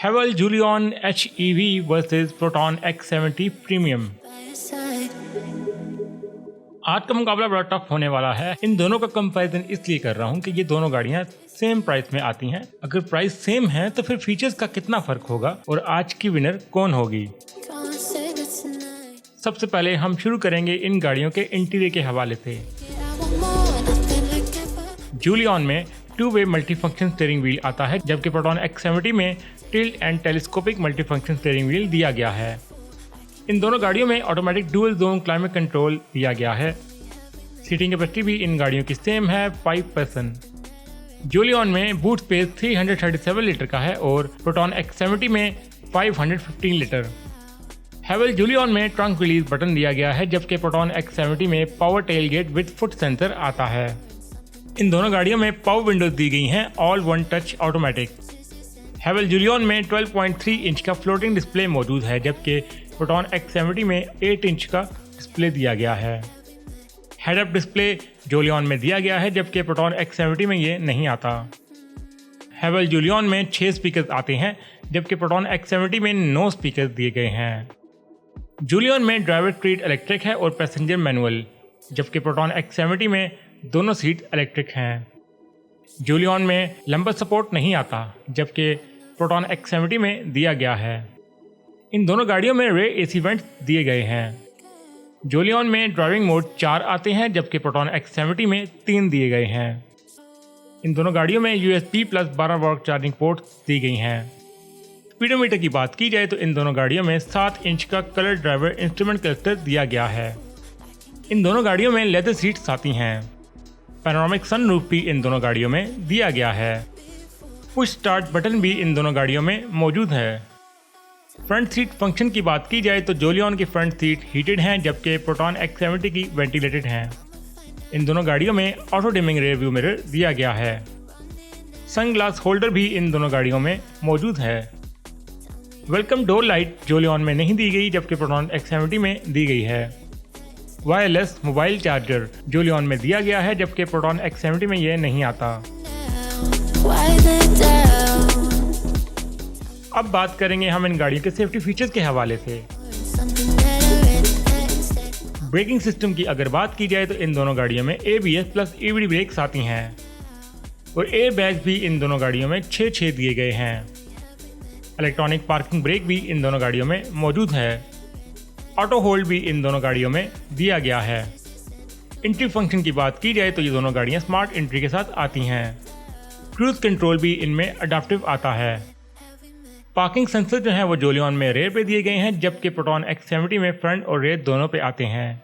Haval Julion HEV versus Proton X70 premium. आज का मुकाबला बड़ा टफ होने वाला है। इन दोनों का कंपैरिजन इसलिए कर रहा हूँ कि ये दोनों गाड़ियाँ सेम प्राइस में आती हैं। अगर प्राइस सेम है तो फिर फीचर्स का कितना फर्क होगा और आज की विनर कौन होगी। सबसे पहले हम शुरू करेंगे इन गाड़ियों के इंटीरियर के हवाले से। जूलियन में 2-वे मल्टीफंक्शन स्टीयरिंग व्हील आता है, जबकि प्रोटॉन X70 में tilt and telescopic multifunction steering wheel दिया गया है। इन दोनों गाड़ियों में automatic dual zone climate control दिया गया है। सीटिंग कैपेसिटी भी इन गाड़ियों की सेम है, 5 पर्सन। जूलियन में बूट स्पेस 337 लीटर का है और प्रोटॉन X70 में 515 लीटर। हैवल जूलियन में ट्रंक रिलीज बटन दिया गया है, जबकि प्रोटॉन X70 में power tailgate with foot sensor आता है। इन दोनों गाड़ियों में पावर विंडोज दी गई हैं, all one touch automatic. Haval Jolion में 12.3 इंच का फ्लोटिंग डिस्प्ले मौजूद है, जबकि प्रोटॉन X70 में 8 इंच का डिस्प्ले दिया गया है। हेड अप डिस्प्ले जूलियन में दिया गया है, जबकि प्रोटॉन X70 में ये नहीं आता। हैवल जूलियन में 6 स्पीकर आते हैं, जबकि प्रोटॉन X70 में 9 स्पीकर दिए गए हैं। जूलियन में ड्राइवर सीट इलेक्ट्रिक है और पैसेंजर मैनुअल, जबकि प्रोटॉन X70 में दोनों सीट इलेक्ट्रिक हैं। जूलियन में लंबर सपोर्ट नहीं आता, जबकि प्रोटॉन X70 में दिया गया है। इन दोनों गाड़ियों में रेयर एसी वेंट्स दिए गए हैं। जूलियन में ड्राइविंग मोड 4 आते हैं, जबकि प्रोटॉन X70 में 3 दिए गए हैं। इन दोनों गाड़ियों में USB plus 12 volt charging port दी गई हैं। स्पीडोमीटर की बात की जाए तो इन दोनों गाड़ियों में 7 इंच का कलर ड्राइवर इंस्ट्रूमेंट क्लस्टर दिया गया है। इन दोनों गाड़ियों में लेदर सीट्स आती हैं। पैनोरामिक सनरूफ भी इन दोनों गाड़ियों में दिया गया है। पुश स्टार्ट बटन भी इन दोनों गाड़ियों में मौजूद है। फ्रंट सीट फंक्शन की बात की जाए तो जूलियन की फ्रंट सीट हीटेड हैं, जबकि प्रोटॉन X70 की वेंटिलेटेड हैं। इन दोनों गाड़ियों में auto dimming rear view mirror दिया गया है। सनग्लास होल्डर भी इन दोनों गाड़ियों में मौजूद है। वेलकम डोर लाइट जूलियन में नहीं दी गई, जबकि प्रोटॉन X70 में दी गई है। वायरलेस मोबाइल चार्जर जूलियन में दिया गया है, जबकि प्रोटॉन X70 में ये नहीं आता। अब बात करेंगे हम इन गाड़ियों के सेफ्टी फीचर्स के हवाले से। ब्रेकिंग सिस्टम की अगर बात की जाए तो इन दोनों गाड़ियों में ABS प्लस EBD ब्रेक्स आती हैं और एयर बैग्स भी इन दोनों गाड़ियों में 6 दिए गए हैं। इलेक्ट्रॉनिक पार्किंग ब्रेक भी इन दोनों गाड़ियों में मौजूद है। ऑटो होल्ड भी इन दोनों गाड़ियों में दिया गया है। एंट्री फंक्शन की बात की जाए तो ये दोनों गाड़ियां स्मार्ट एंट्री के साथ आती हैं। क्रूज कंट्रोल भी इनमें अडैप्टिव आता है। पार्किंग सेंसर जो है वो जूलियन में रेयर पे दिए गए हैं, जबकि प्रोटॉन X70 में फ्रंट और रेयर दोनों पे आते हैं।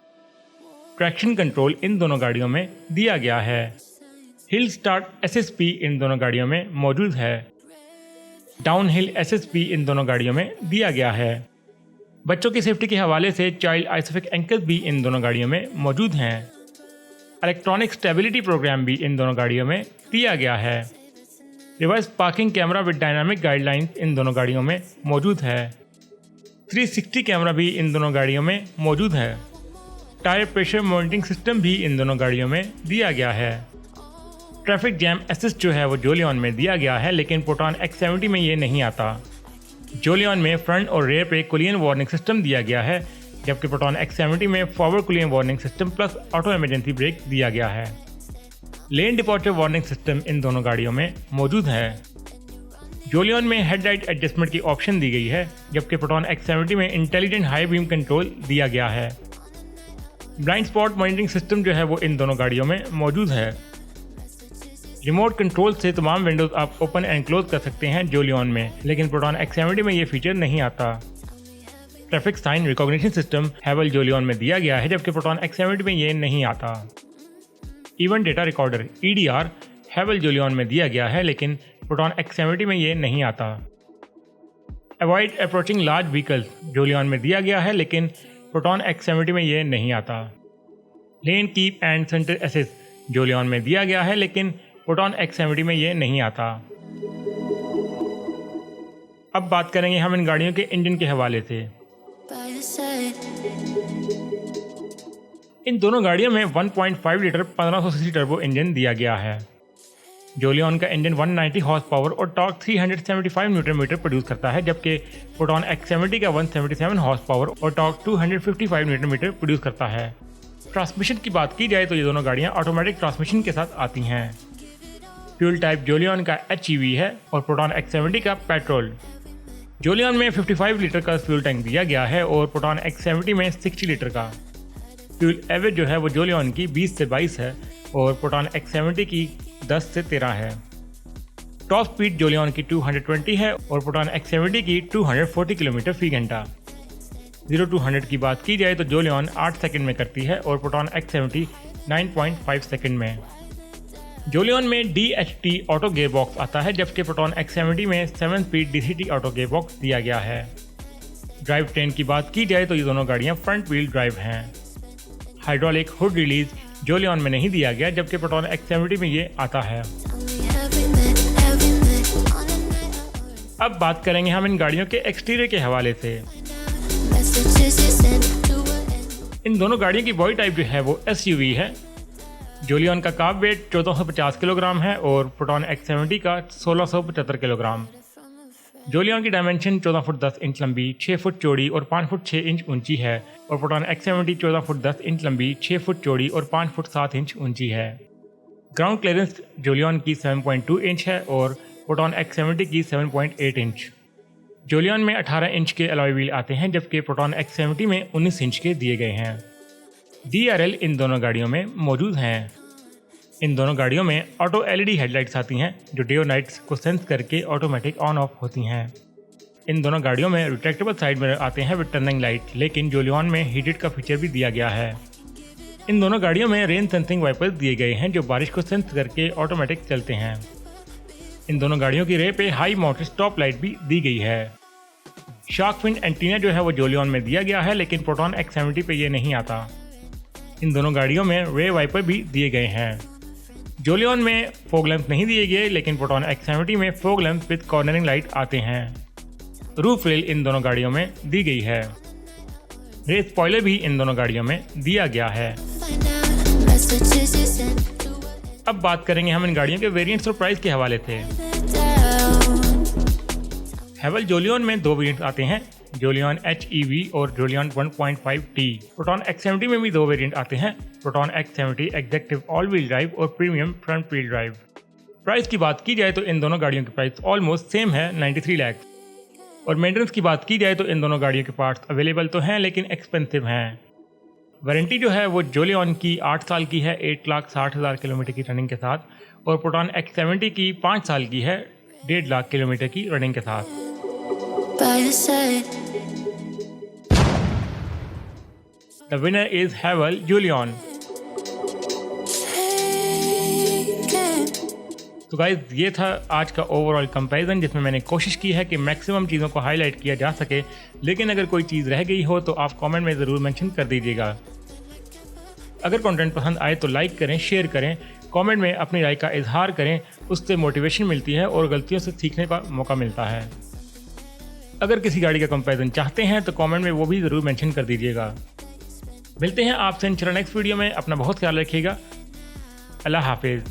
ट्रैक्शन कंट्रोल इन दोनों गाड़ियों में दिया गया है। हिल स्टार्ट SSP इन दोनों गाड़ियों में मौजूद है। डाउन हिल SSP इन दोनों गाड़ियों में दिया गया है। बच्चों की सेफ्टी के हवाले से चाइल्ड आइसोफिक एंकर्स भी इन दोनों गाड़ियों में मौजूद हैं। इलेक्ट्रॉनिक स्टेबिलिटी प्रोग्राम भी इन दोनों गाड़ियों में दिया गया है। Reverse parking camera with dynamic guidelines इन दोनों गाड़ियों में मौजूद है। 360 कैमरा भी इन दोनों गाड़ियों में मौजूद है। टायर प्रेशर मॉनिटरिंग सिस्टम भी इन दोनों गाड़ियों में दिया गया है। ट्रैफिक जैम असिस्ट जो है वो जूलियन में दिया गया है, लेकिन प्रोटॉन X70 में ये नहीं आता। जूलियन में फ्रंट और रेयर पे कोलिजन वार्निंग सिस्टम दिया गया है, जबकि प्रोटॉन X70 में forward collision warning system plus auto emergency brake दिया गया है। Lane departure warning system in दोनों गाड़ियों में मौजूद है। जूलियन में हेडलाइट एडजस्टमेंट की ऑप्शन दी गई है, जबकि प्रोटॉन X70 में इंटेलिजेंट हाई बीम कंट्रोल दिया गया है। ब्लाइंड स्पॉट मॉनिटरिंग सिस्टम जो है वो इन दोनों गाड़ियों में मौजूद है। रिमोट कंट्रोल से तमाम विंडोज आप ओपन एंड क्लोज कर सकते हैं जूलियन में, लेकिन प्रोटॉन X70 में ये फीचर नहीं आता। Traffic sign recognition system Haval Jolion में दिया गया है, जबकि प्रोटॉन X70 में ये नहीं आता। Event data recorder EDR Haval Jolion में दिया गया है, लेकिन प्रोटॉन X70 में ये नहीं आता। Avoid approaching large vehicles Jolion में दिया गया है, लेकिन प्रोटॉन X70 में ये नहीं आता। Lane keep and center assist Jolion में दिया गया है, लेकिन प्रोटॉन X70 में ये नहीं आता। अब बात करेंगे हम इन गाड़ियों के इंजन के हवाले से। इन दोनों गाड़ियों में 1.5 लीटर 1500 सीसी टर्बो इंजन दिया गया है। जोलियन का इंजन 190 हॉर्स पावर और टॉर्क 375 न्यूटन मीटर प्रोड्यूस करता है, जबकि प्रोटॉन X70 का 177 हॉर्स पावर और टॉर्क 255 न्यूटन मीटर प्रोड्यूस करता है। ट्रांसमिशन की बात की जाए तो ये दोनों गाड़ियाँ ऑटोमेटिक ट्रांसमिशन के साथ आती हैं। फ्यूल टाइप जोलियन का HEV है और प्रोटॉन X70 का पेट्रोल। जोलियन में 55 लीटर का फ्यूल टैंक दिया गया है और प्रोटॉन X70 में 60 लीटर का। फ्यूल एवरेज जो है वो जोलियन की 20 से 22 है और प्रोटॉन X70 की 10 से 13 है। टॉप स्पीड जोलियन की 220 है और प्रोटॉन X70 की 240 किलोमीटर फी घंटा। 0 to 100 की बात की जाए तो जोलियन 8 सेकंड में करती है और प्रोटॉन X70 9.5 सेकंड में। जोलियन में DHT ऑटो गियरबॉक्स आता है, जबकि प्रोटॉन X70 में 7 स्पीड DCT ऑटो गियरबॉक्स दिया गया है। ड्राइव ट्रेन की बात की जाए तो ये दोनों गाड़ियाँ फ्रंट व्हील ड्राइव हैं। हाइड्रोलिक हुड रिलीज जोलियन में नहीं दिया गया, जबकि प्रोटॉन X70 में ये आता है। अब बात करेंगे हम इन गाड़ियों के एक्सटीरियर के हवाले से। इन दोनों गाड़ियों की बॉडी टाइप जो है वो SUV है। जोलियन का कार्ब वेट 1450 किलोग्राम है और प्रोटॉन X70 का 1675 किलोग्राम। जोलियन की डायमेंशन 14 फुट 10 इंच लंबी, 6 फुट चौड़ी और 5 फुट 6 इंच ऊंची है और प्रोटॉन X70 14 फुट 10 इंच लंबी, 6 फुट चौड़ी और 5 फुट 7 इंच ऊंची है। ग्राउंड क्लियरेंस जोलियन की 7.2 इंच है और प्रोटॉन X70 की 7.8 इंच। जोलियन में 18 इंच के अलॉय व्हील आते हैं, जबकि प्रोटॉन X70 में 19 इंच के दिए गए हैं। DRL इन दोनों गाड़ियों में मौजूद हैं। इन दोनों गाड़ियों में ऑटो LED हेडलाइट्स आती हैं जो डे और नाइट्स को सेंस करके ऑटोमेटिक ऑन ऑफ होती हैं। इन दोनों गाड़ियों में रिट्रैक्टेबल साइड मिरर आते हैं विद टर्निंग लाइट, लेकिन जोलियन में हीटेड का फीचर भी दिया गया है। इन दोनों गाड़ियों में रेन सेंसिंग वाइपर्स दिए गए हैं जो बारिश को सेंस करके ऑटोमेटिक चलते हैं। इन दोनों गाड़ियों की रेर पे हाई माउंटेड स्टॉप लाइट भी दी गई है। शार्क फिन एंटीना जो है वो जोलियन में दिया गया है, लेकिन प्रोटॉन X70 पे ये नहीं आता। इन दोनों गाड़ियों में रेयर वाइपर भी दिए गए हैं। जोलियन में फॉग लैंप नहीं दिए गए, लेकिन प्रोटॉन X70 में fog lamp with cornering light आते हैं। रूफ रेल इन दोनों गाड़ियों में दी गई है। रेस स्पॉइलर भी इन दोनों गाड़ियों में दिया गया है। अब बात करेंगे हम इन गाड़ियों के वेरिएंट्स और प्राइस के हवाले से। हैवल जोलियन में 2 वेरिएंट्स आते हैं, जोलियन HEV और जोलियन 1.5T। प्रोटॉन X70 में भी 2 वेरिएंट आते हैं, Proton X70 executive all wheel drive और premium front wheel drive. Price की बात की जाए तो इन दोनों गाड़ियों की प्राइस ऑलमोस्ट सेम है 93 लाख। और मेंटेनेंस की बात की जाए तो इन दोनों गाड़ियों के पार्ट्स अवेलेबल तो हैं, लेकिन एक्सपेंसिव हैं। वारंटी जो है वो जोलियन की 8 साल की है 8,60,000 किलोमीटर की रनिंग के साथ, और प्रोटॉन X70 की 5 साल की है 1.5 लाख किलोमीटर की रनिंग के साथ। The winner is Haval Julian। तो गाइज ये था आज का ओवरऑल कंपैरिजन, जिसमें मैंने कोशिश की है कि मैक्सिमम चीज़ों को हाईलाइट किया जा सके, लेकिन अगर कोई चीज़ रह गई हो तो आप कमेंट में ज़रूर मेंशन कर दीजिएगा। अगर कंटेंट पसंद आए तो लाइक करें, शेयर करें, कमेंट में अपनी राय का इजहार करें, उससे मोटिवेशन मिलती है और गलतियों से सीखने का मौका मिलता है। अगर किसी गाड़ी का कंपैरिजन चाहते हैं तो कमेंट में वो भी ज़रूर मेंशन कर दीजिएगा। मिलते हैं आपसे इंशाल्लाह नेक्स्ट वीडियो में। अपना बहुत ख्याल रखिएगा। अल्लाह हाफिज़।